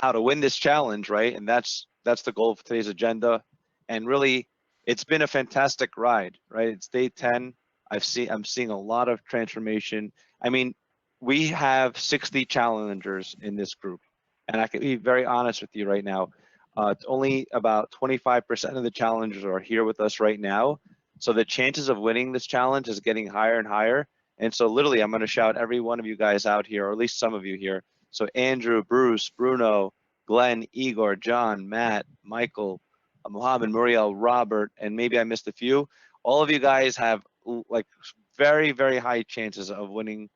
how to win this challenge, right? And that's the goal of today's agenda. And really, it's been a fantastic ride, right? It's day 10. I'm seeing a lot of transformation. I mean, we have 60 challengers in this group, and I can be very honest with you right now. It's only about 25% of the challengers are here with us right now. So the chances of winning this challenge is getting higher and higher. And so literally, I'm going to shout every one of you guys out here, or at least some of you here. So Andrew, Bruce, Bruno, Glenn, Igor, John, Matt, Michael, Mohammed, Muriel, Robert, and maybe I missed a few. All of you guys have like very, very high chances of winning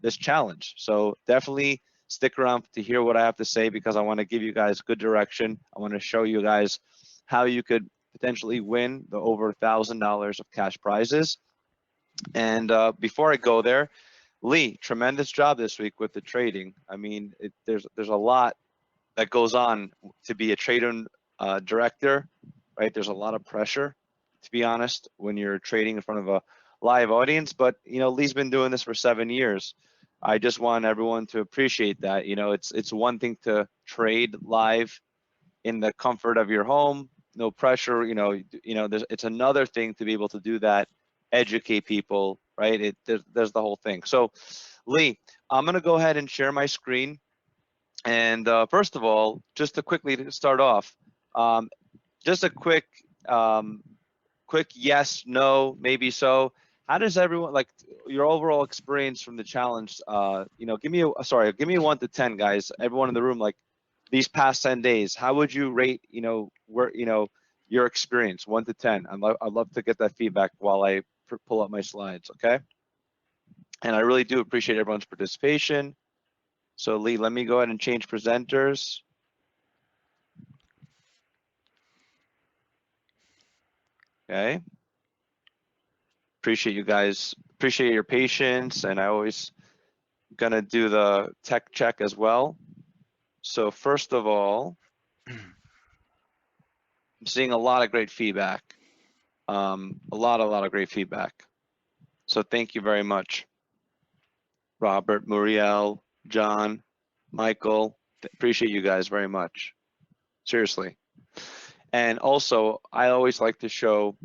this challenge. So definitely stick around to hear what I have to say, because I want to give you guys good direction. I want to show you guys how you could potentially win the over $1,000 of cash prizes. And before I go there, Leigh, tremendous job this week with the trading. I mean, there's a lot that goes on to be a trading director, right? There's a lot of pressure, to be honest, when you're trading in front of a live audience. But you know, Leigh's been doing this for 7 years. I just want everyone to appreciate that. You know, it's one thing to trade live in the comfort of your home, no pressure. You know, it's another thing to be able to do that, educate people, right? There's the whole thing. So, Leigh, I'm gonna go ahead and share my screen. And first of all, just to quickly start off, just a quick yes, no, maybe so. How does everyone like your overall experience from the challenge? You know, give me a 1 to 10, guys. Everyone in the room, like these past 10 days, how would you rate? You know, your experience, 1 to 10. I'd love to get that feedback while I pull up my slides. Okay. And I really do appreciate everyone's participation. So Leigh, let me go ahead and change presenters. Okay. Appreciate you guys, appreciate your patience, and I always gonna do the tech check as well. So first of all, I'm seeing a lot of great feedback. A lot of great feedback. So thank you very much. Robert, Muriel, John, Michael, appreciate you guys very much. Seriously. And also, I always like to show,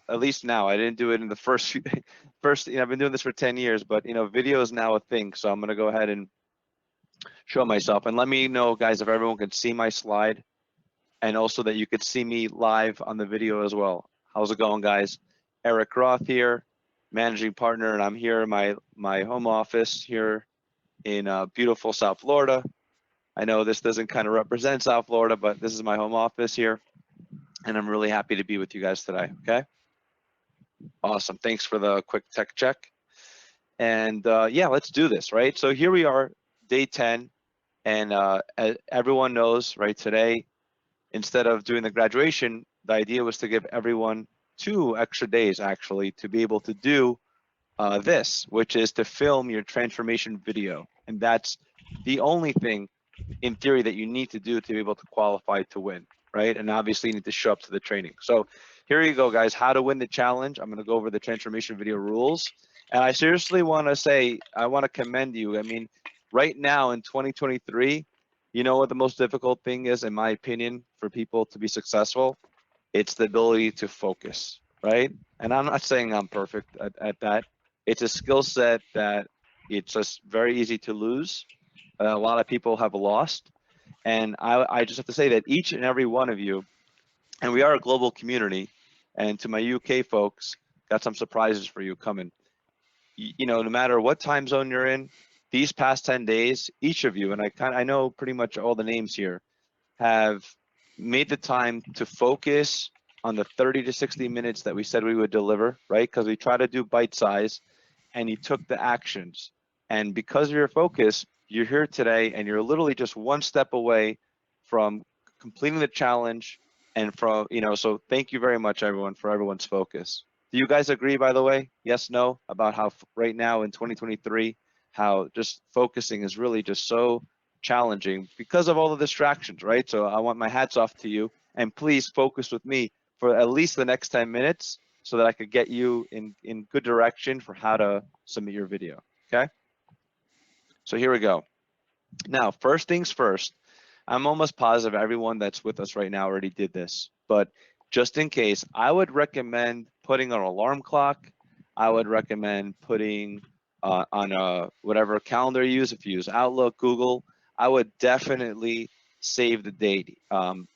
at least now, I didn't do it in the first, you know, I've been doing this for 10 years, but you know, video is now a thing. So I'm gonna go ahead and show myself, and let me know, guys, if everyone can see my slide, and also that you could see me live on the video as well. How's it going, guys? Eric Roth here, managing partner, and I'm here in my home office here in beautiful South Florida. I know this doesn't kind of represent South Florida, but this is my home office here, and I'm really happy to be with you guys today. Okay. Awesome. Thanks for the quick tech check. And yeah, let's do this, right? So here we are, day 10, and everyone knows, right, today, instead of doing the graduation, the idea was to give everyone 2 extra days, actually, to be able to do this, which is to film your transformation video. And that's the only thing, in theory, that you need to do to be able to qualify to win, right? And obviously you need to show up to the training. So here you go, guys, how to win the challenge. I'm gonna go over the transformation video rules. And I seriously wanna say, I wanna commend you. I mean, right now in 2023, you know what the most difficult thing is, in my opinion, for people to be successful? It's the ability to focus, right? And I'm not saying I'm perfect at that. It's a skill set that it's just very easy to lose. A lot of people have lost. And I just have to say that each and every one of you, and we are a global community, and to my UK folks, got some surprises for you coming. You know, no matter what time zone you're in, these past 10 days, each of you, and I know pretty much all the names here, have made the time to focus on the 30 to 60 minutes that we said we would deliver, right? Because we try to do bite size, and you took the actions. And because of your focus, you're here today, and you're literally just one step away from completing the challenge. And from, you know, so thank you very much, everyone, for everyone's focus. Do you guys agree, by the way? Yes, no, about how right now in 2023, how just focusing is really just so challenging because of all the distractions, right? So I want my hats off to you, and please focus with me for at least the next 10 minutes so that I could get you in good direction for how to submit your video, okay? So here we go. Now, first things first, I'm almost positive everyone that's with us right now already did this, but just in case, I would recommend putting an alarm clock. I would recommend putting on whatever calendar you use, if you use Outlook, Google, I would definitely save the date.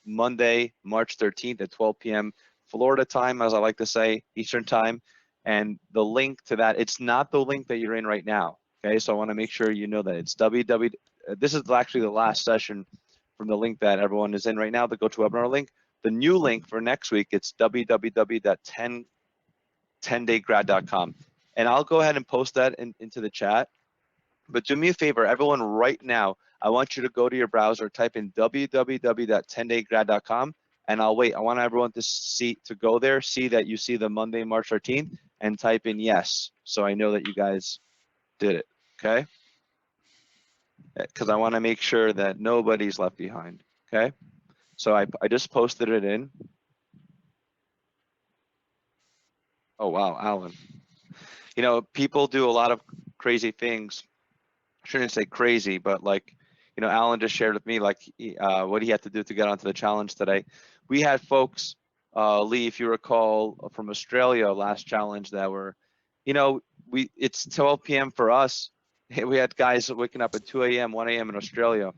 Monday, March 13th at 12 p.m. Florida time, as I like to say, Eastern time. And the link to that, it's not the link that you're in right now. Okay, so I want to make sure you know that it's www. This is actually the last session from the link that everyone is in right now, the GoToWebinar link. The new link for next week, it's www.10daygrad.com. And I'll go ahead and post that into the chat. But do me a favor, everyone right now, I want you to go to your browser, type in www.10daygrad.com, and I'll wait. I want everyone to go there, see that you see the Monday, March 13th, and type in yes. So I know that you guys did it, okay? Because I want to make sure that nobody's left behind, okay? So I just posted it in. Oh, wow, Alan. You know, people do a lot of crazy things. I shouldn't say crazy, but like, you know, Alan just shared with me like what he had to do to get onto the challenge today. We had folks, Leigh, if you recall, from Australia last challenge that were, you know, it's 12 p.m. for us. We had guys waking up at 2 a.m., 1 a.m. in Australia.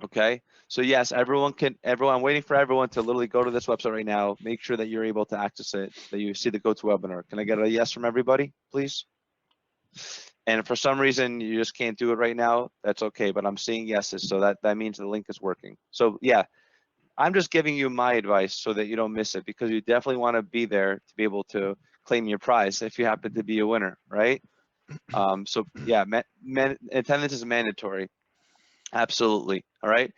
Okay, so yes, I'm waiting for everyone to literally go to this website right now, make sure that you're able to access it, that you see the GoToWebinar. Can I get a yes from everybody, please? And if for some reason you just can't do it right now, that's okay, but I'm seeing yeses, so that means the link is working. So yeah, I'm just giving you my advice so that you don't miss it, because you definitely want to be there to be able to claim your prize if you happen to be a winner, right? So yeah, attendance is mandatory. Absolutely, all right?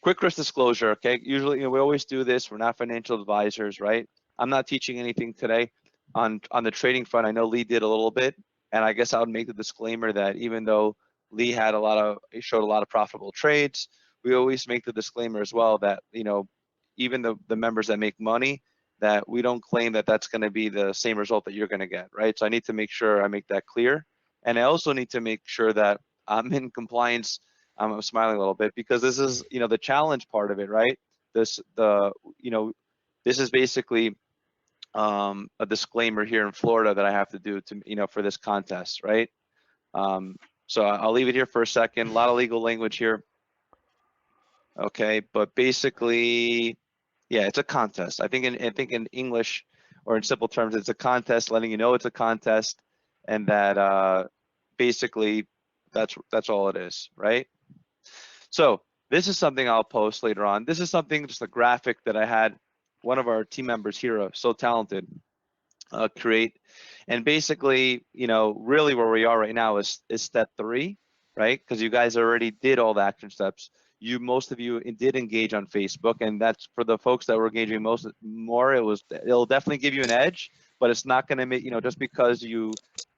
Quick risk disclosure, okay? Usually, you know, we always do this. We're not financial advisors, right? I'm not teaching anything today. On the trading front, I know Leigh did a little bit, and I guess I would make the disclaimer that even though Leigh showed a lot of profitable trades, we always make the disclaimer as well that, you know, even the members that make money, that we don't claim that that's going to be the same result that you're going to get, right? So I need to make sure I make that clear, and I also need to make sure that I'm in compliance. I'm smiling a little bit because this is, you know, the challenge part of it, right? You know, this is basically a disclaimer here in Florida that I have to do to, you know, for this contest, right? So I'll leave it here for a second. A lot of legal language here. Okay, but basically, yeah, it's a contest. I think in English, or in simple terms, it's a contest, letting you know it's a contest, and that basically that's all it is, right? So this is something I'll post later on. This is something, just a graphic that I had one of our team members here, so talented, create. And basically, you know, really where we are right now is step 3, right? Because you guys already did all the action steps. Most of you did engage on Facebook, and that's for the folks that were engaging more. It'll definitely give you an edge, but it's not going to make, you know, just because you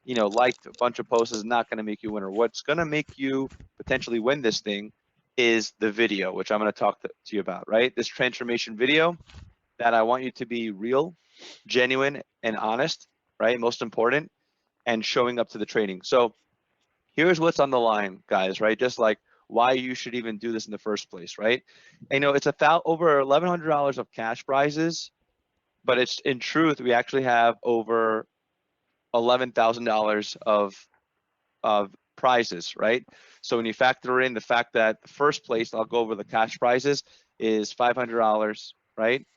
know, liked a bunch of posts is not going to make you a winner. What's going to make you potentially win this thing is the video, which I'm going to talk to you about, right? This transformation video that I want you to be real, genuine, and honest, right? Most important, and showing up to the training. So here's what's on the line, guys, right? Just like why you should even do this in the first place, right? And, you know, it's over $1,100 of cash prizes, but it's in truth, we actually have over $11,000 of prizes, right? So when you factor in the fact that the first place, I'll go over the cash prizes, is $500, right?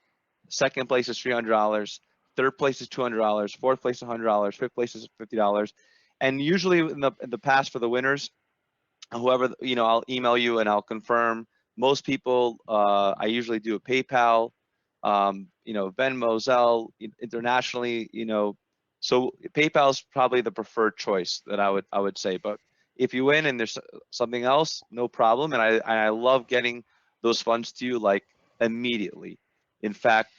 Second place is $300. Third place is $200. Fourth place is $100. Fifth place is $50. And usually in the past for the winners, whoever, you know, I'll email you and I'll confirm. Most people, I usually do a PayPal, you know, Venmo, Zelle, internationally, you know, so PayPal is probably the preferred choice that I would say. But if you win and there's something else, no problem. And I love getting those funds to you like immediately. In fact,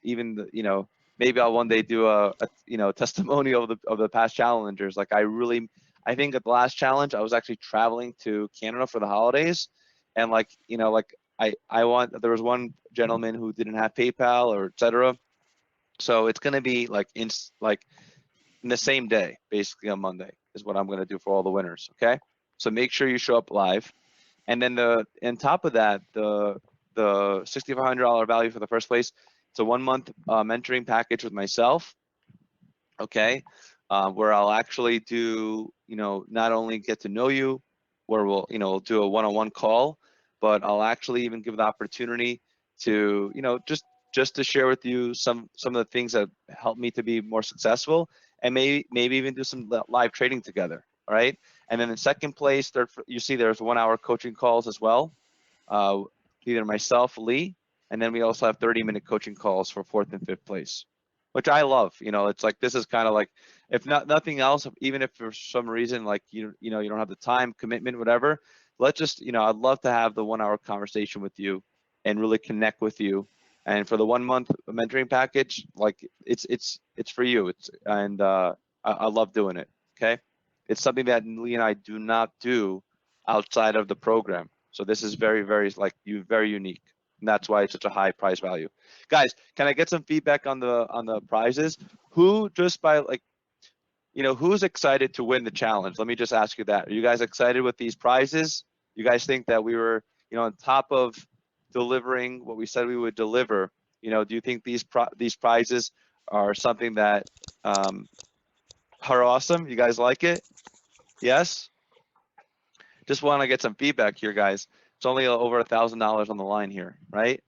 even the, you know, maybe I'll one day do a you know, testimonial of the past challengers. Like I think at the last challenge, I was actually traveling to Canada for the holidays, and like, you know, like there was one gentleman who didn't have PayPal or etc. So it's gonna be like in the same day, basically on Monday, is what I'm gonna do for all the winners. Okay, so make sure you show up live. And then on top of that, the $6,500 value for the first place, it's a 1-month mentoring package with myself, okay, where I'll actually do, not only get to know you, where we'll do a one-on-one call, but I'll actually even give the opportunity to, just to share with you some of the things that helped me to be more successful, and maybe even do some live trading together. All right. And then in second place, you see there's 1-hour coaching calls as well. Either myself, Leigh, and then we also have 30-minute coaching calls for fourth and fifth place, which I love. It's like, this is kind of like, if nothing else, even if for some reason, like, you don't have the time, commitment, whatever, let's just, I'd love to have the 1-hour conversation with you and really connect with you. And for the 1-month mentoring package, like, it's for you. I love doing it. Okay. It's something that Leigh and I do not do outside of the program. So this is very, very, like, very unique. And that's why it's such a high price value. Guys, can I get some feedback on the prizes? Who, just by, like, who's excited to win the challenge? Let me just ask you that. Are you guys excited with these prizes? You guys think that we were, on top of delivering what we said we would deliver? Do you think these prizes are something that are awesome? You guys like it? Yes? Just want to get some feedback here, guys. It's only over $1,000 on the line here, right?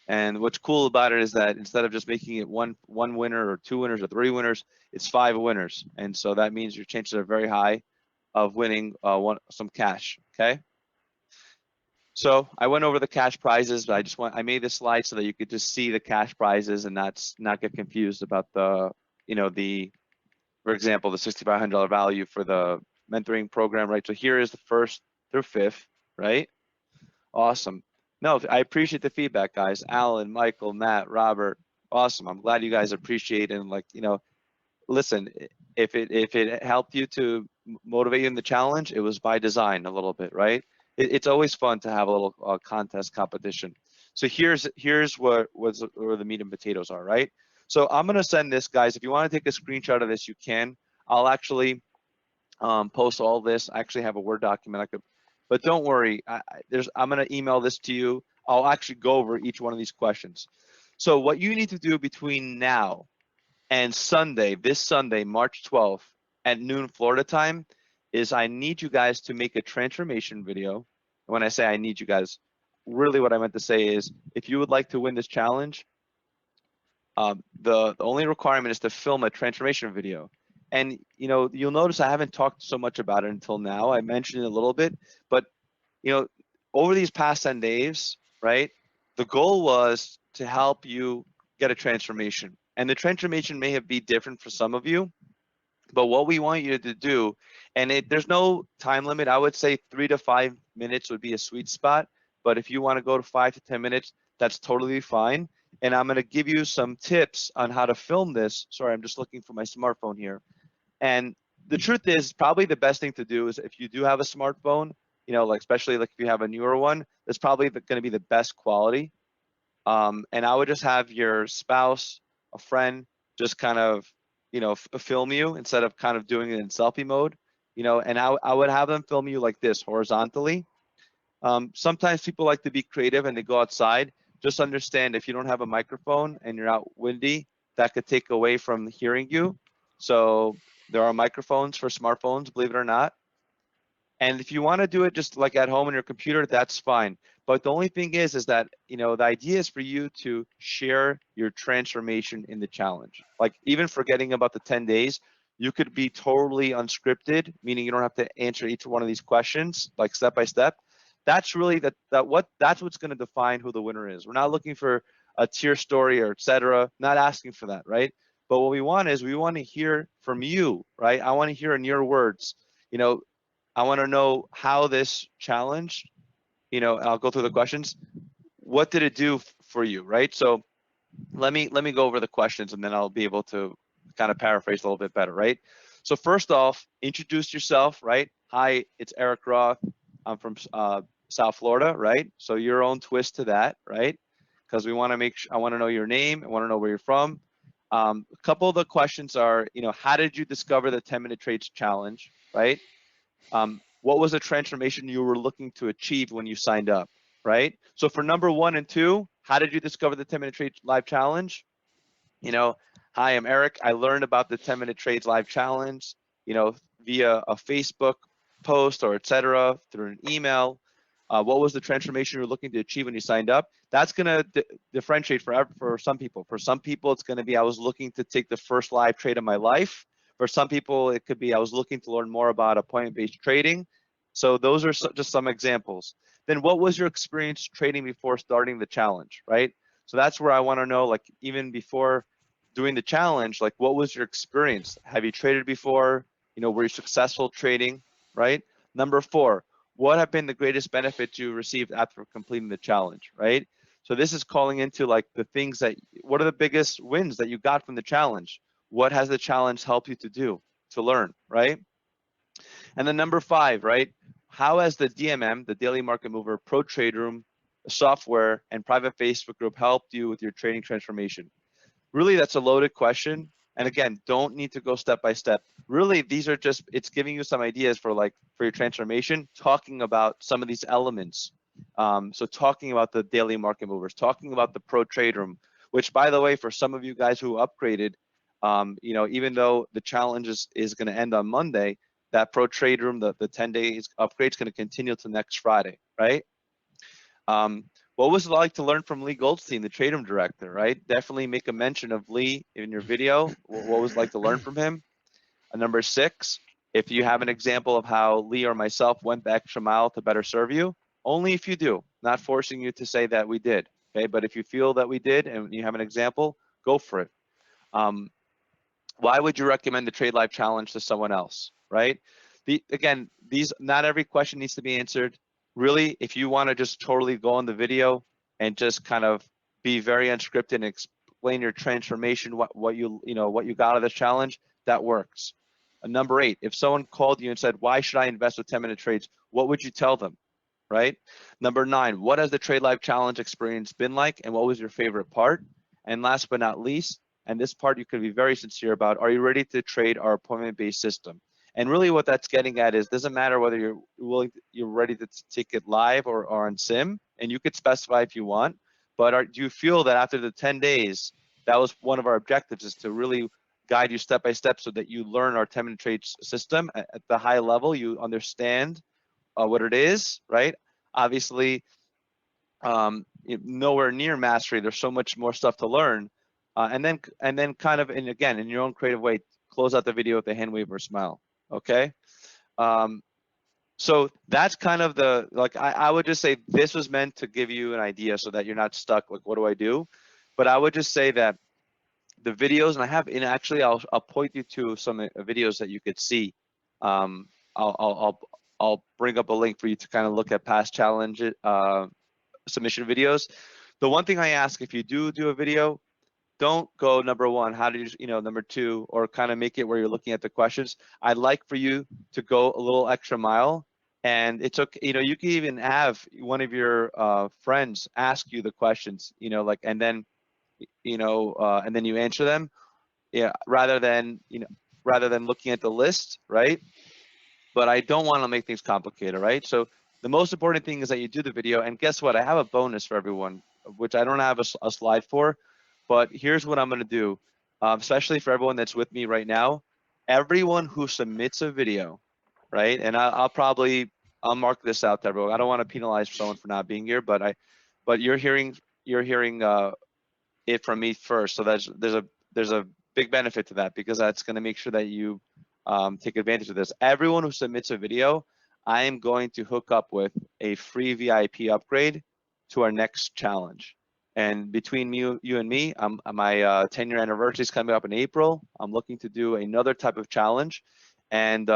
And what's cool about it is that instead of just making it one winner or 2 winners or 3 winners, it's 5 winners. And so that means your chances are very high of winning some cash, okay? So I went over the cash prizes, but I made this slide so that you could just see the cash prizes and not get confused about for example, the $6,500 value for the mentoring program, right? So here is the 1st through 5th, right? Awesome. No, I appreciate the feedback, guys. Alan, Michael, Matt, Robert. Awesome. I'm glad you guys appreciate it. And, like, listen, if it helped you to motivate you in the challenge, it was by design a little bit, right? It's always fun to have a little contest competition. So here's where the meat and potatoes are, right? So I'm gonna send this, guys. If you want to take a screenshot of this, you can. I'll actually post all this. I actually have a Word document but don't worry. I'm gonna email this to you. I'll actually go over each one of these questions. So what you need to do between now and Sunday, this Sunday, March 12th at noon Florida time, is I need you guys to make a transformation video. When I say I need you guys, really what I meant to say is, if you would like to win this challenge, the only requirement is to film a transformation video. And you'll notice I haven't talked so much about it until now. I mentioned it a little bit, but over these past 10 days, right, the goal was to help you get a transformation. And the transformation may be different for some of you, but what we want you to do, and there's no time limit. I would say 3 to 5 minutes would be a sweet spot. But if you want to go to 5 to 10 minutes, that's totally fine. And I'm going to give you some tips on how to film this. Sorry, I'm just looking for my smartphone here. And the truth is, probably the best thing to do is, if you do have a smartphone, like, especially like if you have a newer one, that's probably going to be the best quality. And I would just have your spouse, a friend, just kind of, film you instead of kind of doing it in selfie mode, and I would have them film you like this, horizontally. Sometimes people like to be creative and they go outside. Just understand, if you don't have a microphone and you're out windy, that could take away from hearing you. So there are microphones for smartphones, believe it or not. And if you want to do it just like at home on your computer, that's fine. But the only thing is that, the idea is for you to share your transformation in the challenge. Like, even forgetting about the 10 days, you could be totally unscripted, meaning you don't have to answer each one of these questions, like, step by step. That's really that's what's going to define who the winner is. We're not looking for a tier story or etc. Not asking for that, right? But what we want to hear from you, right? I want to hear in your words, I want to know how this challenge, I'll go through the questions. What did it do for you, right? So let me go over the questions, and then I'll be able to kind of paraphrase a little bit better, right? So first off, introduce yourself, right? Hi, it's Eric Roth. I'm from South Florida, right? So your own twist to that, right? Because we want to I want to know your name. I want to know where you're from. A couple of the questions are, how did you discover the 10-minute trades challenge, right? what was the transformation you were looking to achieve when you signed up, right? So for number 1 and 2, how did you discover the 10-minute trade live challenge? Hi, I'm Eric. I learned about the 10-minute trades live challenge, via a Facebook post or etc. through an email. What was the transformation you were looking to achieve when you signed up? That's going to differentiate for some people. For some people, it's going to be I was looking to take the first live trade of my life. For some people, it could be I was looking to learn more about appointment-based trading. So those are just some examples. Then what was your experience trading before starting the challenge, right? So that's where I want to know, like, even before doing the challenge, like, what was your experience? Have you traded before? Were you successful trading, right? Number 4, what have been the greatest benefits you received after completing the challenge, right? So this is calling into like the things that, what are the biggest wins that you got from the challenge? What has the challenge helped you to do, to learn, right? And then number 5, right? How has the DMM, the Daily Market Mover, Pro Trade Room, software, and private Facebook group helped you with your trading transformation? Really, that's a loaded question. And again, don't need to go step by step. Really, these are just, it's giving you some ideas for your transformation, talking about some of these elements. So talking about the daily market movers, talking about the Pro Trade Room, which, by the way, for some of you guys who upgraded, even though the challenge is going to end on Monday, that Pro Trade Room, the 10 days upgrade is going to continue to next Friday, right? What was it like to learn from Leigh Goldstein, the Trade Room director, right? Definitely make a mention of Leigh in your video. What was it like to learn from him? Number 6, if you have an example of how Leigh or myself went the extra mile to better serve you, only if you do, not forcing you to say that we did, okay? But if you feel that we did and you have an example, go for it. Why would you recommend the Trade Live Challenge to someone else, right? Again, not every question needs to be answered. Really, if you want to just totally go on the video and just kind of be very unscripted and explain your transformation, what you got out of this challenge, that works. Number 8, if someone called you and said, why should I invest with 10-minute trades? What would you tell them, right? Number 9, what has the Trade Live Challenge experience been like, and what was your favorite part? And last but not least, and this part you can be very sincere about, are you ready to trade our appointment-based system? And really what that's getting at is, doesn't matter whether you're ready to take it live or on sim, and you could specify if you want, but do you feel that after the 10 days, that was one of our objectives, is to really guide you step by step so that you learn our 10-minute trade system at the high level, you understand what it is, right? Obviously, nowhere near mastery. There's so much more stuff to learn. And then kind of, and again, in your own creative way, close out the video with a hand wave or smile, okay? So that's kind of I would just say this was meant to give you an idea so that you're not stuck, like, what do I do? But I would just say that the videos, and actually I'll point you to some videos that you could see. I'll bring up a link for you to kind of look at past challenge submission videos. The one thing I ask, if you do a video, don't go number 1, how did you, number 2, or kind of make it where you're looking at the questions. I'd like for you to go a little extra mile, and it's okay. You can even have one of your friends ask you the questions, and then, and then you answer them, rather than looking at the list, right? But I don't want to make things complicated, right? So the most important thing is that you do the video, and guess what? I have a bonus for everyone, which I don't have a slide for, but here's what I'm going to do, especially for everyone that's with me right now. Everyone who submits a video, right? And I'll mark this out to everyone. I don't want to penalize someone for not being here, but you're hearing it from me first. So there's a big benefit to that, because that's going to make sure that you take advantage of this. Everyone who submits a video, I am going to hook up with a free VIP upgrade to our next challenge. And between you and me, my 10-year anniversary is coming up in April. I'm looking to do another type of challenge, and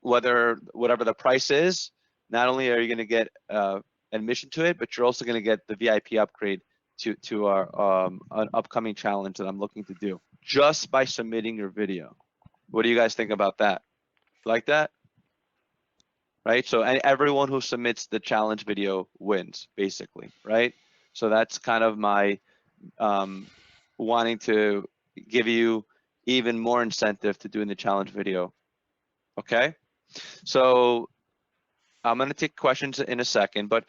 whatever the price is, not only are you going to get admission to it, but you're also going to get the VIP upgrade to our an upcoming challenge that I'm looking to do just by submitting your video. What do you guys think about that? Like that? Right? So everyone who submits the challenge video wins, basically, right? So that's kind of my wanting to give you even more incentive to doing the challenge video. Okay? So I'm going to take questions in a second, but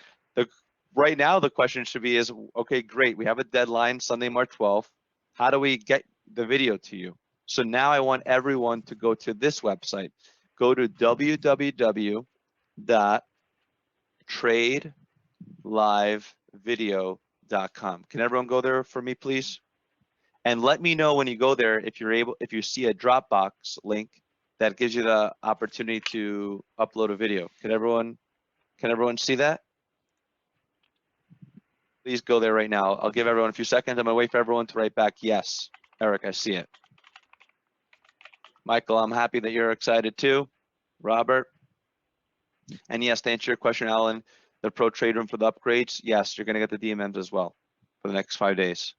right now the question should be is, okay, great. We have a deadline, Sunday, March 12th. How do we get the video to you? So now I want everyone to go to this website. Go to www.tradelivevideo.com. Can everyone go there for me, please? And let me know when you go there if you see a Dropbox link that gives you the opportunity to upload a video. Can everyone see that? Please go there right now. I'll give everyone a few seconds. I'm gonna wait for everyone to write back, yes. Eric, I see it. Michael, I'm happy that you're excited too. Robert. And yes, to answer your question, Alan, the Pro Trade Room for the upgrades, yes, you're gonna get the DMMs as well for the next 5 days.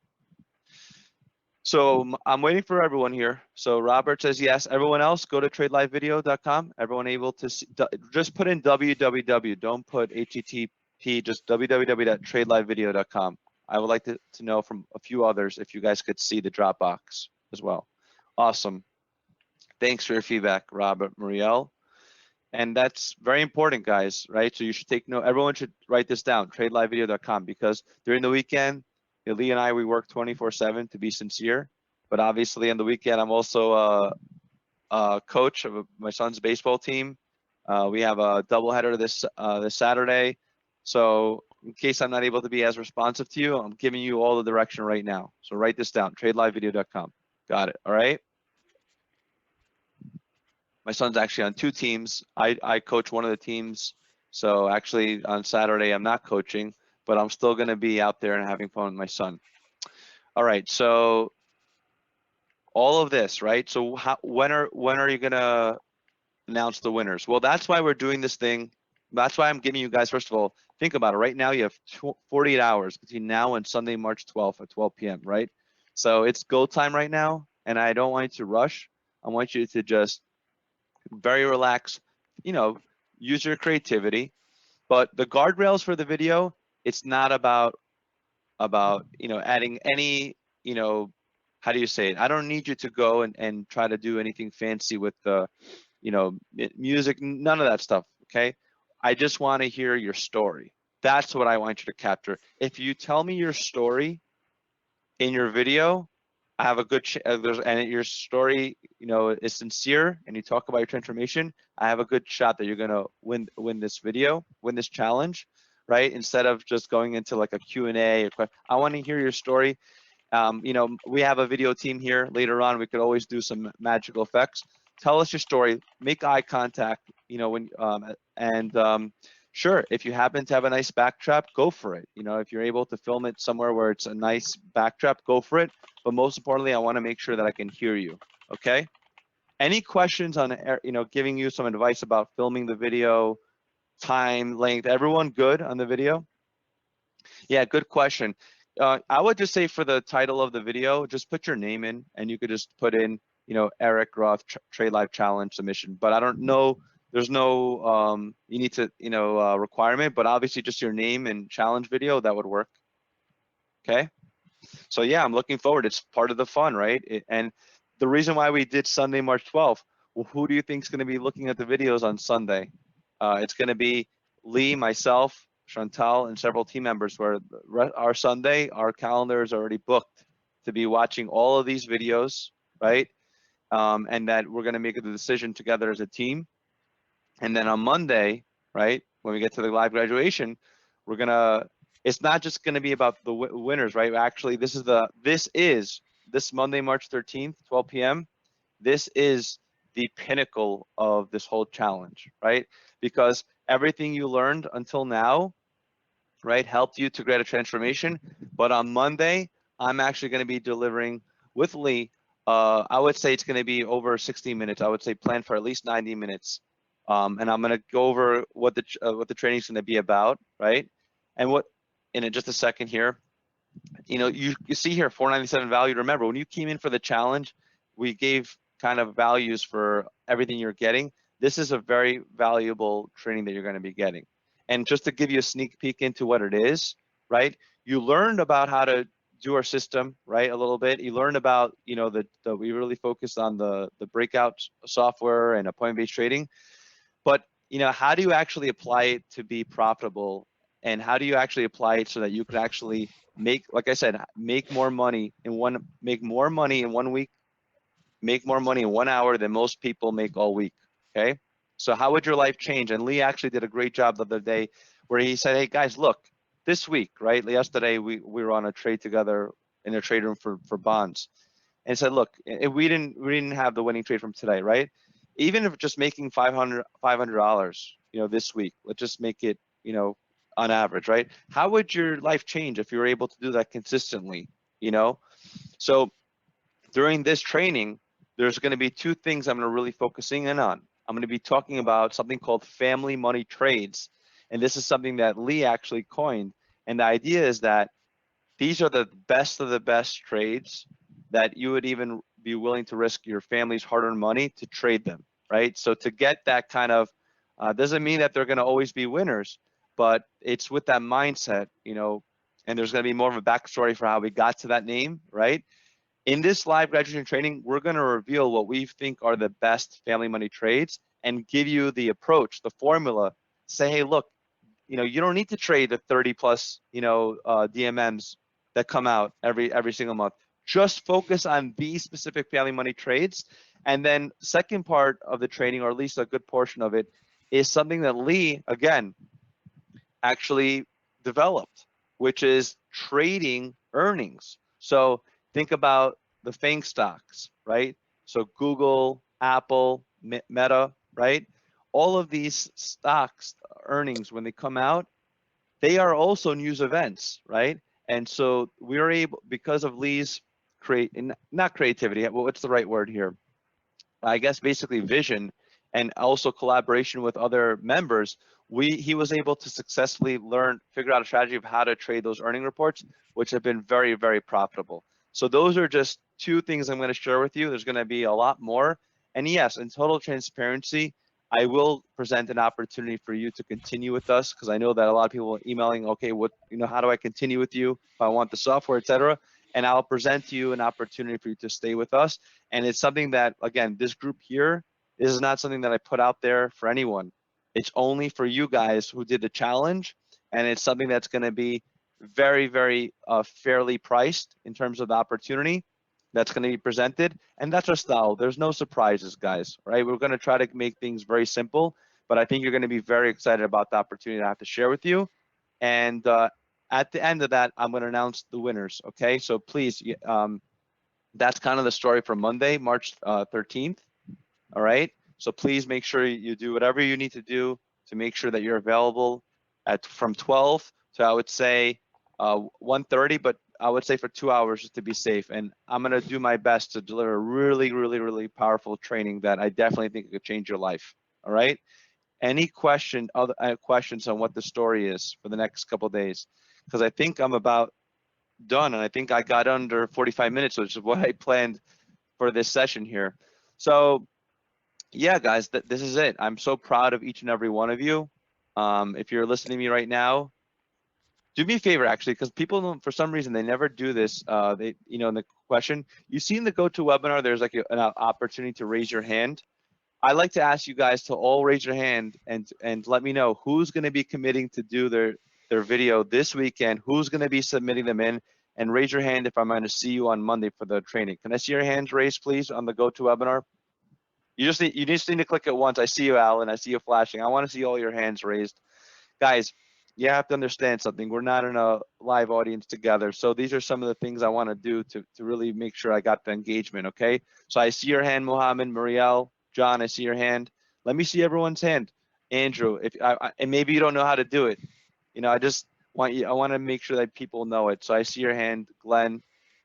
So I'm waiting for everyone here. So Robert says yes. Everyone else, go to tradelivevideo.com. Everyone able to see, just put in www. Don't put HTTP. Just www.tradelivevideo.com. I would like to know from a few others if you guys could see the Dropbox as well. Awesome. Thanks for your feedback, Robert Muriel. And that's very important, guys, right? So you should take note. Everyone should write this down, tradelivevideo.com, because during the weekend, Leigh and I, we work 24/7 to be sincere. But obviously on the weekend, I'm also a coach of my son's baseball team. We have a doubleheader this Saturday. So in case I'm not able to be as responsive to you, I'm giving you all the direction right now. So write this down, tradelivevideo.com. Got it, all right? My son's actually on 2 teams. I coach one of the teams. So actually on Saturday, I'm not coaching, but I'm still gonna be out there and having fun with my son. All right, so all of this, right? So when are you gonna announce the winners? Well, that's why we're doing this thing. That's why I'm giving you guys, first of all, think about it. Right now, you have 48 hours between now and Sunday, March 12th at 12 p.m., right? So it's go time right now, and I don't want you to rush. I want you to just very relaxed, use your creativity. But the guardrails for the video, it's not about adding any, how do you say it? I don't need you to go and try to do anything fancy with the, music, none of that stuff, okay? I just want to hear your story. That's what I want you to capture. If you tell me your story in your video, I have a good and your story, is sincere, and you talk about your transformation, I have a good shot that you're gonna win this video, win this challenge, right? Instead of just going into like a Q&A. I want to hear your story. We have a video team here. Later on, we could always do some magical effects. Tell us your story. Make eye contact. Sure, if you happen to have a nice backdrop, go for it. If you're able to film it somewhere where it's a nice backdrop, go for it. But most importantly, I want to make sure that I can hear you. Okay. Any questions on, giving you some advice about filming the video, time, length? Everyone good on the video? Yeah, good question. I would just say for the title of the video, just put your name in, and you could just put in, Eric Roth Trade Live Challenge submission. But I don't know, there's no, you need to, requirement, but obviously just your name and challenge video, that would work. Okay. So yeah, I'm looking forward. It's part of the fun, right? And the reason why we did Sunday, March 12th, well, who do you think is going to be looking at the videos on Sunday? It's going to be Leigh, myself, Chantal, and several team members, where our Sunday, our calendar is already booked to be watching all of these videos, right? And that we're going to make the decision together as a team. And then on Monday, right, when we get to the live graduation, it's not just going to be about the winners, right? Actually, this Monday, March 13th, 12 p.m. This is the pinnacle of this whole challenge, right? Because everything you learned until now, right, helped you to create a transformation. But on Monday, I'm actually going to be delivering with Leigh. I would say it's going to be over 60 minutes. I would say plan for at least 90 minutes. And I'm going to go over what the training is going to be about, right? And in just a second here, you see here 497 value. Remember, when you came in for the challenge, we gave kind of values for everything you're getting. This is a very valuable training that you're going to be getting. And just to give you a sneak peek into what it is, right? You learned about how to do our system, right? A little bit. You learned about, we really focused on the breakout software and appointment-based trading. But how do you actually apply it to be profitable, and how do you actually apply it so that you can actually make, like I said, make more money in 1 week, make more money in 1 hour than most people make all week? Okay, so how would your life change? And Leigh actually did a great job the other day where he said, hey guys, look, this week, right, yesterday we were on a trade together in a trade room for bonds, and said, look, we didn't have the winning trade from today, right? Even if just making $500, this week, let's just make it, on average, right? How would your life change if you were able to do that consistently? So during this training, there's going to be 2 things I'm going to really focusing in on. I'm going to be talking about something called family money trades, and this is something that Leigh actually coined. And the idea is that these are the best of the best trades that you would even be willing to risk your family's hard-earned money to trade them, right? So to get that kind of, doesn't mean that they're going to always be winners, but it's with that mindset, and there's going to be more of a backstory for how we got to that name, right? In this live graduation training, we're going to reveal what we think are the best family money trades and give you the approach, the formula. Say, hey, look, you don't need to trade the 30 plus, DMMs that come out every single month. Just focus on these specific family money trades. And then second part of the training, or at least a good portion of it, is something that Leigh, again, actually developed, which is trading earnings. So think about the FANG stocks, right? So Google, Apple, Meta, right? All of these stocks earnings, when they come out, they are also news events, right? And so we are able, because of Leigh's not creativity, what's the right word here? I guess basically vision, and also collaboration with other members, he was able to successfully figure out a strategy of how to trade those earning reports, which have been very, very profitable. So those are just 2 things I'm going to share with you. There's going to be a lot more. And yes, in total transparency, I will present an opportunity for you to continue with us, because I know that a lot of people are emailing, okay, how do I continue with you if I want the software, etc. And I'll present to you an opportunity for you to stay with us. And it's something that, again, this group here is not something that I put out there for anyone. It's only for you guys who did the challenge, and it's something that's going to be very, very fairly priced in terms of the opportunity that's going to be presented. And that's our style. There's no surprises, guys, right? We're going to try to make things very simple, but I think you're going to be very excited about the opportunity I have to share with you. And at the end of that, I'm going to announce the winners, okay? So please, that's kind of the story for Monday, March 13th. All right. So please make sure you do whatever you need to do to make sure that you're available from 12 to, I would say, 1:30, but I would say for 2 hours just to be safe. And I'm going to do my best to deliver a really, really, really powerful training that I definitely think could change your life. All right. Any questions on what the story is for the next couple of days? Because I think I'm about done, and I think I got under 45 minutes, which is what I planned for this session here. So yeah, guys, this is it. I'm so proud of each and every one of you. If you're listening to me right now, do me a favor, actually, because people don't, for some reason, they never do this. In the question, you see in the GoToWebinar, there's like an opportunity to raise your hand. I like to ask you guys to all raise your hand and let me know who's going to be committing to do their video this weekend, who's going to be submitting them in, and raise your hand if I'm going to see you on Monday for the training. Can I see your hands raised, please, on the GoToWebinar? You just need to click it once. I see you, Alan. I see you flashing. I want to see all your hands raised. Guys, you have to understand something. We're not in a live audience together. So these are some of the things I want to do to really make sure I got the engagement, okay? So I see your hand, Mohammed, Marielle, John, I see your hand. Let me see everyone's hand. Andrew, and maybe you don't know how to do it. I just want you, I want to make sure that people know it. So I see your hand, Glenn.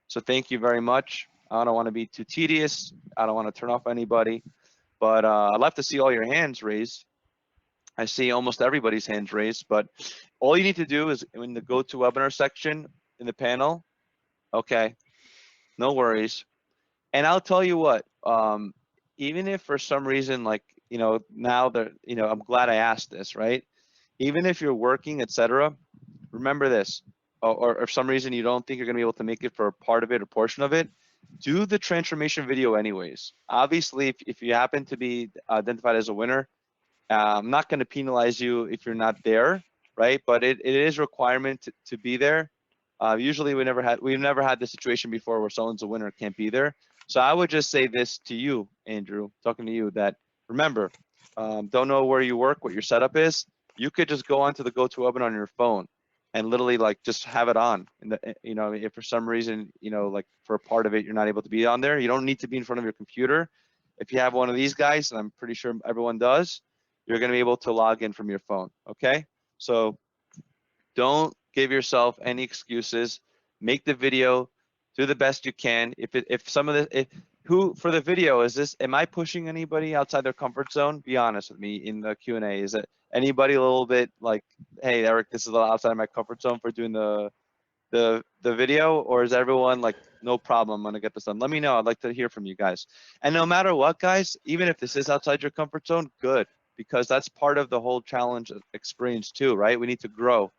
So thank you very much. I don't want to be too tedious. I don't want to turn off anybody. But I'd love to see all your hands raised. I see almost everybody's hands raised, but all you need to do is in the GoToWebinar section in the panel. Okay, no worries. And I'll tell you what, even if for some reason, like, now that, I'm glad I asked this, right? Even if you're working, etc., remember this, or if for some reason you don't think you're going to be able to make it for a part of it or portion of it, do the transformation video anyways. Obviously, if you happen to be identified as a winner, I'm not going to penalize you if you're not there, right? But it is a requirement to be there. Usually we've never had this situation before where someone's a winner and can't be there. So I would just say this to you, Andrew, talking to you, that remember, don't know where you work, what your setup is. You could just go onto the GoToWebinar on your phone and literally like just have it on. And you know, if for some reason, you know, like for a part of it, you're not able to be on there, you don't need to be in front of your computer. If you have one of these guys, and I'm pretty sure everyone does, you're going to be able to log in from your phone. Okay. So don't give yourself any excuses. Make the video, do the best you can. If some of the who for the video is this? Am I pushing anybody outside their comfort zone? Be honest with me in the Q&A. Is it anybody a little bit like, hey, Eric, this is a little outside of my comfort zone for doing the video, or is everyone like, no problem, I'm gonna get this done? Let me know. I'd like to hear from you guys. And no matter what, guys, even if this is outside your comfort zone, good, because that's part of the whole challenge experience too, right? We need to grow.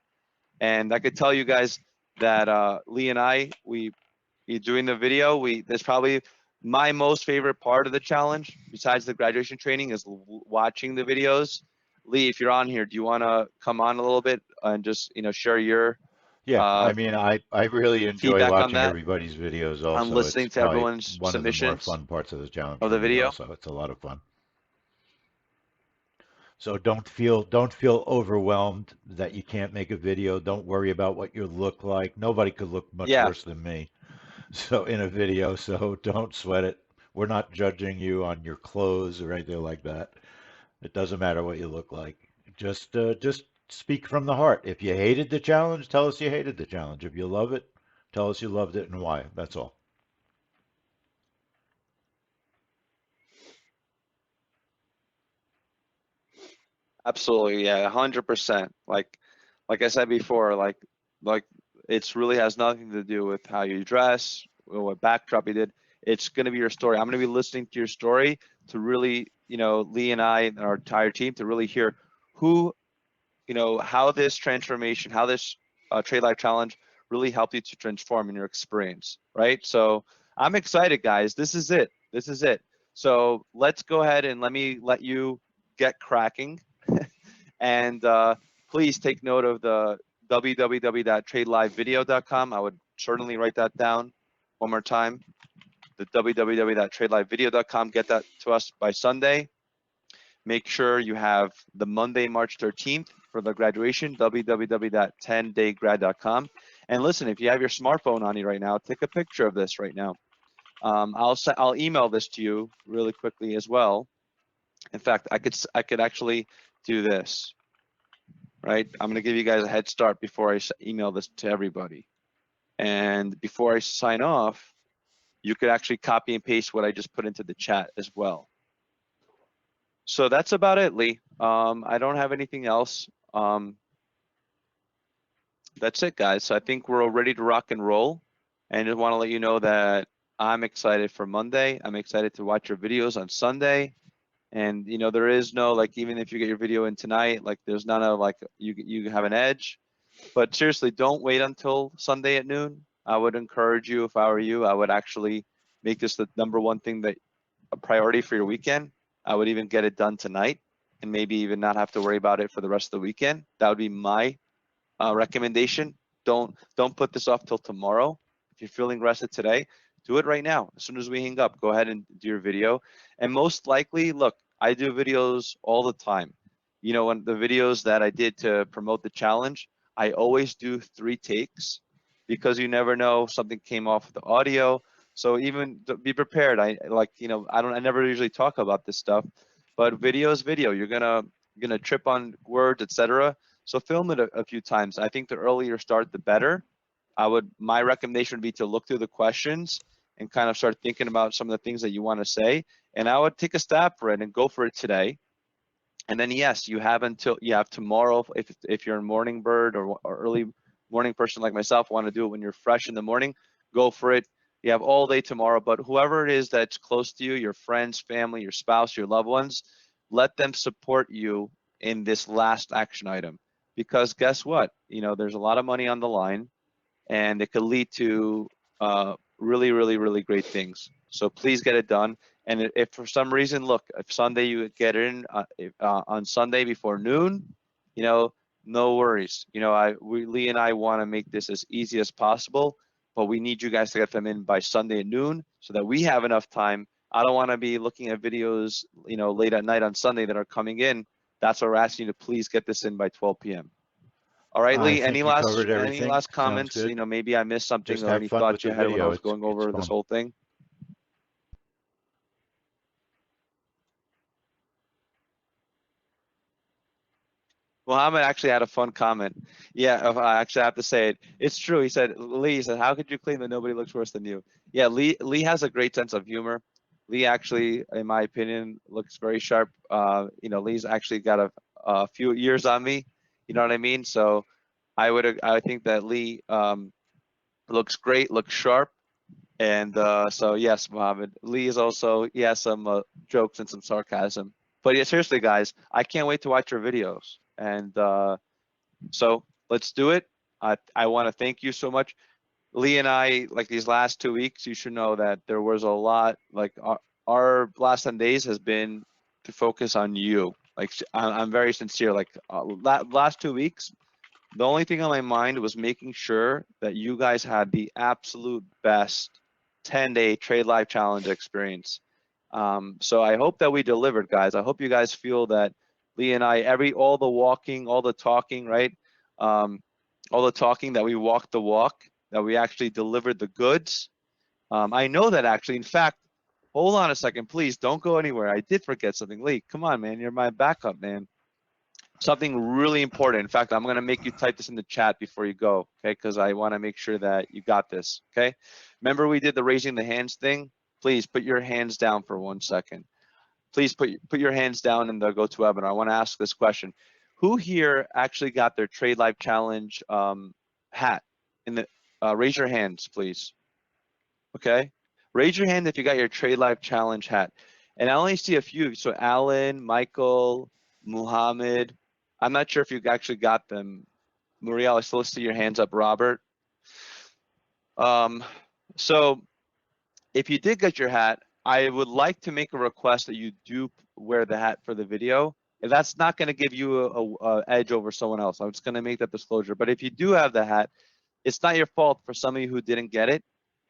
And I could tell you guys that Leigh and I, we doing the video, that's probably my most favorite part of the challenge, besides the graduation training, is watching the videos. Leigh, if you're on here, do you want to come on a little bit and just, you know, share your Yeah, I mean, I really enjoy feedback on watching that, everybody's videos on also. It's listening to probably everyone's one of the more submissions fun parts of the challenge of for the me video? also. It's a lot of fun. So don't feel overwhelmed that you can't make a video. Don't worry about what you look like. Nobody could look much Yeah, worse than me. So in a video, so don't sweat it. We're not judging you on your clothes or anything like that. It doesn't matter what you look like. Just speak from the heart. If you hated the challenge, tell us you hated the challenge. If you love it, tell us you loved it and why. That's all. absolutely. Yeah, 100%. Like I said before, like it's really has nothing to do with how you dress or what backdrop you did. It's going to be your story. I'm going to be listening to your story to really, you know, Leigh and I and our entire team to really hear who, you know, how this transformation, how this Trade Life Challenge really helped you to transform in your experience, right? So I'm excited, guys. This is it. This is it. So let's go ahead and let you get cracking. And please take note of the www.tradelivevideo.com. I would certainly write that down one more time. The www.tradelivevideo.com. Get that to us by Sunday. Make sure you have the Monday, March 13th for the graduation, www.10daygrad.com. And listen, if you have your smartphone on you right now, take a picture of this right now. I'll email this to you really quickly as well. In fact, I could actually do this, right? I'm gonna give you guys a head start before I email this to everybody. And before I sign off, you could actually copy and paste what I just put into the chat as well. So that's about it, Leigh. I don't have anything else. That's it, guys. So I think we're all ready to rock and roll. And just want to let you know that I'm excited for Monday. I'm excited to watch your videos on Sunday. And you know, there is no, like, even if you get your video in tonight, like there's none of like you have an edge. But seriously, don't wait until Sunday at noon. I would encourage you, if I were you, I would actually make this the #1 thing, that a priority for your weekend. I would even get it done tonight and maybe even not have to worry about it for the rest of the weekend. That would be my recommendation. Don't put this off till tomorrow. If you're feeling rested today, do it right now. As soon as we hang up, go ahead and do your video. And most likely, look, I do videos all the time. You know, when the videos that I did to promote the challenge, I always do 3 takes, because you never know, something came off the audio. So even be prepared. I like, you know, I never usually talk about this stuff, but video is video. You're gonna trip on words, etc. So film it a few times. I think the earlier you start, the better. My recommendation would be to look through the questions and kind of start thinking about some of the things that you want to say. And I would take a stab for it and go for it today. And then yes, you have tomorrow, if you're a morning bird or early morning person like myself, want to do it when you're fresh in the morning, go for it. You have all day tomorrow, but whoever it is that's close to you, your friends, family, your spouse, your loved ones, let them support you in this last action item. Because guess what? You know, there's a lot of money on the line, and it could lead to really, really, really great things. So please get it done. And if for some reason, look, if Sunday you get in on Sunday before noon, you know, no worries. You know, Leigh and I want to make this as easy as possible, but we need you guys to get them in by Sunday at noon so that we have enough time. I don't want to be looking at videos, you know, late at night on Sunday that are coming in. That's why we're asking you to please get this in by 12 p.m. All right, I Leigh, think you covered any everything. last Sounds comments? good. You know, maybe I missed something Just or have any fun with thoughts you the had when I video. was going It's over this fun. whole thing? Muhammad actually had a fun comment. Yeah, I actually have to say it. It's true. He said, Leigh, he said, how could you claim that nobody looks worse than you? Yeah, Leigh has a great sense of humor. Leigh actually, in my opinion, looks very sharp. You know, Leigh's actually got a few years on me. You know what I mean? So I think that Leigh looks great, looks sharp. And so yes, Mohammed, Leigh is also, he has some jokes and some sarcasm. But yeah, seriously, guys, I can't wait to watch your videos. And so let's do it. I want to thank you so much. Leigh and I, like these last 2 weeks, you should know that there was a lot, like our last 10 days has been to focus on you. Like I'm very sincere. Like last 2 weeks, the only thing on my mind was making sure that you guys had the absolute best 10-day trade live challenge experience. So I hope that we delivered, guys. I hope you guys feel that Leigh and I, all the walking, all the talking, right? All the talking that we walked the walk, that we actually delivered the goods. I know that actually, in fact, hold on a second, please don't go anywhere. I did forget something. Leigh, come on, man. You're my backup, man. Something really important. In fact, I'm going to make you type this in the chat before you go, okay? Because I want to make sure that you got this, okay? Remember we did the raising the hands thing? Please put your hands down for 1 second. Please put your hands down in the GoToWebinar. I want to ask this question. Who here actually got their Trade Life Challenge hat? Raise your hands, please. Okay? Raise your hand if you got your Trade Life Challenge hat. And I only see a few. So Alan, Michael, Muhammad. I'm not sure if you actually got them. Muriel, I still see your hands up. Robert. So if you did get your hat, I would like to make a request that you do wear the hat for the video. If that's not going to give you a edge over someone else, I'm just going to make that disclosure. But if you do have the hat, it's not your fault for some of you who didn't get it.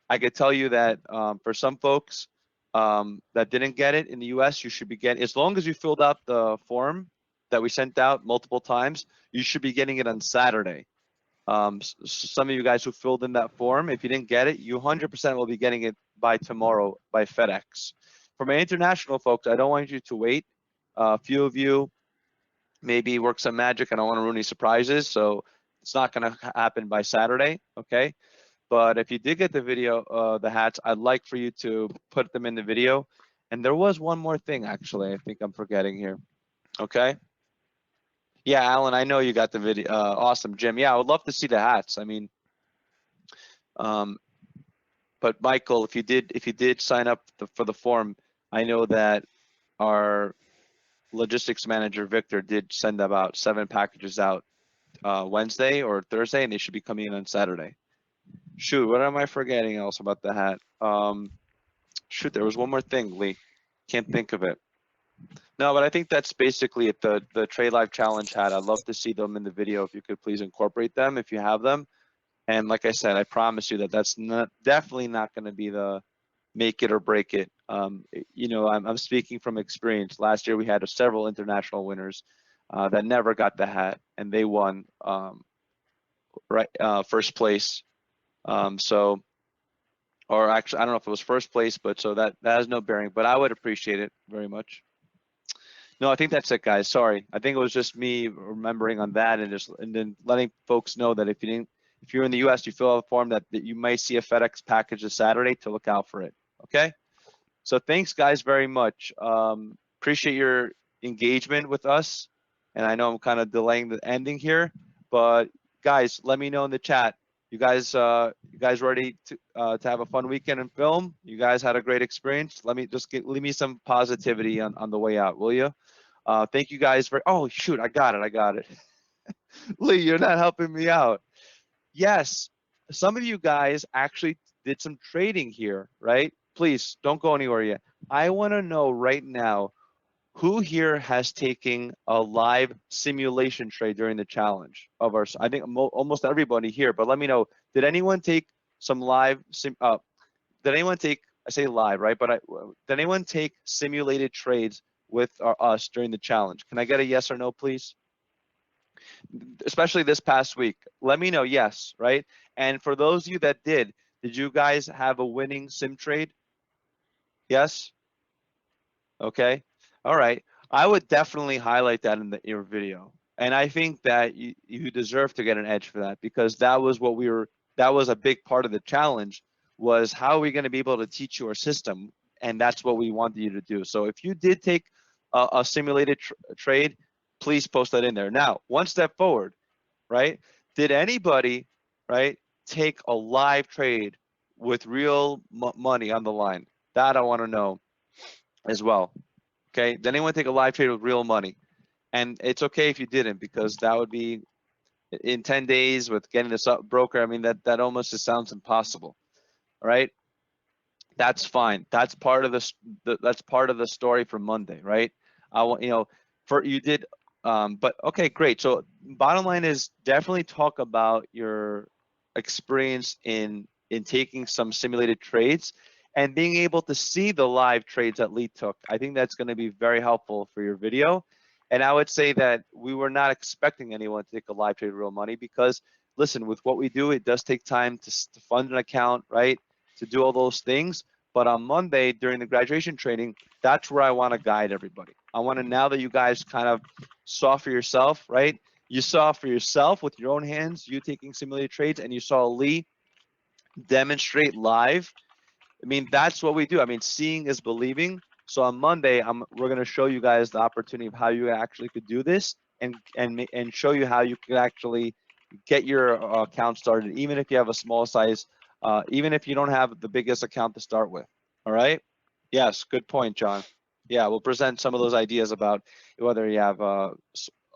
I could tell you that for some folks that didn't get it in the US, you should be getting, as long as you filled out the form that we sent out multiple times, you should be getting it on Saturday. Some of you guys who filled in that form, if you didn't get it, you 100% will be getting it by tomorrow by FedEx. For my international folks, I don't want you to wait. A few of you maybe work some magic. I don't want to ruin any surprises, so it's not going to happen by Saturday, okay? But if you did get the video, the hats, I'd like for you to put them in the video. And there was one more thing, actually, I think I'm forgetting here, okay? Yeah, Alan, I know you got the video. Awesome, Jim. Yeah, I would love to see the hats. I mean, but Michael, if you did sign up for the form, I know that our logistics manager Victor did send about 7 packages out Wednesday or Thursday, and they should be coming in on Saturday. Shoot, what am I forgetting else about the hat? Shoot, there was one more thing, Leigh. Can't think of it. No, but I think that's basically it. The Trade Life Challenge hat. I'd love to see them in the video. If you could please incorporate them if you have them. And like I said, I promise you that that's definitely not going to be the make it or break it. You know, I'm speaking from experience. Last year we had several international winners that never got the hat, and they won first place. So, or actually, I don't know if it was first place, but so that has no bearing. But I would appreciate it very much. No, I think that's it, guys. Sorry, I think it was just me remembering on that, and then letting folks know that if you're in the U.S., you fill out a form that you might see a FedEx package this Saturday to look out for it. Okay. So thanks, guys, very much. Appreciate your engagement with us, and I know I'm kind of delaying the ending here, but guys, let me know in the chat. You guys ready to have a fun weekend and film? You guys had a great experience. Let me just leave me some positivity on the way out, will you? Thank you guys for. Oh shoot, I got it. Leigh, you're not helping me out. Yes, some of you guys actually did some trading here, right? please don't go anywhere yet. I want to know right now, who here has taken a live simulation trade during the challenge of our, I think almost everybody here, but let me know, did anyone take some live, did anyone take, I say live, right? But did anyone take simulated trades with us during the challenge? Can I get a yes or no, please? Especially this past week. Let me know, yes, right? And for those of you that did you guys have a winning sim trade? Yes? Okay. All right. I would definitely highlight that in your video. And I think that you deserve to get an edge for that, because that was what that was a big part of the challenge, was how are we going to be able to teach you our system? And that's what we wanted you to do. So if you did take a simulated trade, please post that in there. Now, one step forward, right? Did anybody, right, take a live trade with real money on the line? That I want to know as well. Okay, did anyone take a live trade with real money? And it's okay if you didn't, because that would be in 10 days with getting this up broker. I mean, that almost just sounds impossible. All right, that's fine. That's part of that's part of the story for Monday, right? I want, you know, for you did, but okay, great. So bottom line is definitely talk about your experience in taking some simulated trades and being able to see the live trades that Leigh took. I think that's going to be very helpful for your video. And I would say that we were not expecting anyone to take a live trade real money, because listen, with what we do, it does take time to fund an account, right? To do all those things. But on Monday during the graduation training, that's where I want to guide everybody. I want to, now that you guys kind of saw for yourself, right? You saw for yourself with your own hands, you taking simulated trades, and you saw Leigh demonstrate live. I mean, that's what we do. I mean, seeing is believing. So on Monday, we're going to show you guys the opportunity of how you actually could do this, and show you how you could actually get your account started, even if you have a small size, even if you don't have the biggest account to start with. All right. Yes, good point, John. Yeah, we'll present some of those ideas about whether you have a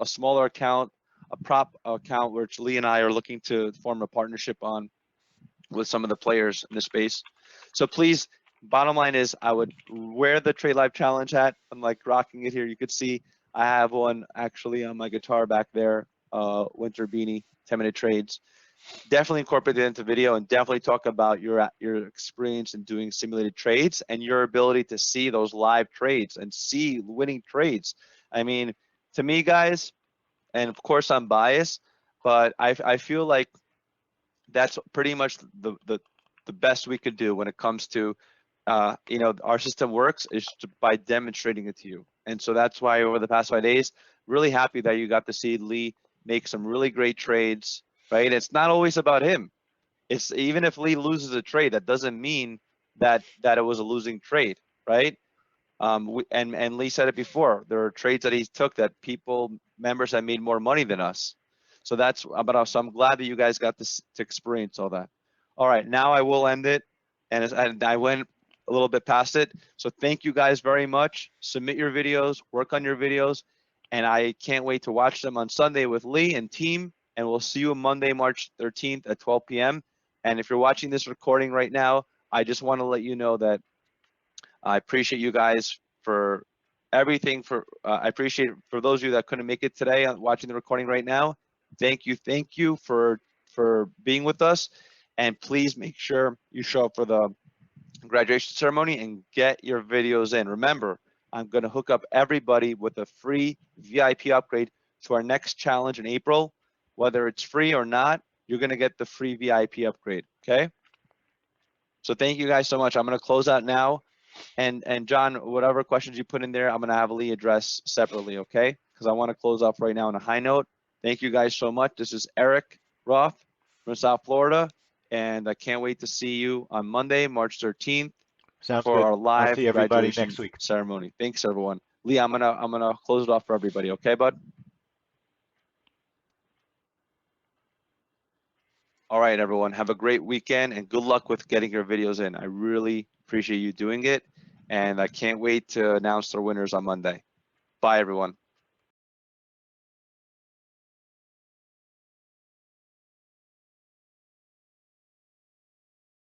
smaller account, a prop account, which Leigh and I are looking to form a partnership on with some of the players in the space. So please, bottom line is, I would wear the Trade Live Challenge hat. I'm like rocking it here. You could see I have one actually on my guitar back there, winter beanie, 10-minute trades. Definitely incorporate it into video, and definitely talk about your experience in doing simulated trades and your ability to see those live trades and see winning trades. I mean, to me, guys, and of course I'm biased, but I feel like that's pretty much the best we could do when it comes to, you know, our system works is by demonstrating it to you. And so that's why over the past 5 days, really happy that you got to see Leigh make some really great trades, right? It's not always about him. It's, even if Leigh loses a trade, that doesn't mean that it was a losing trade, right? And Leigh said it before, there are trades that he took that members that made more money than us. So that's about us. So I'm glad that you guys got to experience all that. All right, now I will end it. And I went a little bit past it. So thank you guys very much. Submit your videos, work on your videos. And I can't wait to watch them on Sunday with Leigh and team. And we'll see you Monday, March 13th at 12 p.m. And if you're watching this recording right now, I just want to let you know that I appreciate you guys for everything. I appreciate for those of you that couldn't make it today watching the recording right now. Thank you for being with us, and please make sure you show up for the graduation ceremony and get your videos in. Remember, I'm going to hook up everybody with a free VIP upgrade to our next challenge in April. Whether it's free or not, you're going to get the free VIP upgrade. Okay. So thank you guys so much. I'm going to close out now. And John, whatever questions you put in there, I'm going to have Leigh address separately, okay? Because I want to close off right now on a high note. Thank you guys so much. This is Eric Roth from South Florida, and I can't wait to see you on Monday, March 13th Sounds for good. our I'll live see everybody graduation next week. ceremony. Thanks, everyone. Leigh, I'm gonna close it off for everybody, okay, bud? All right, everyone. Have a great weekend and good luck with getting your videos in. I really appreciate you doing it, and I can't wait to announce the winners on Monday. Bye, everyone.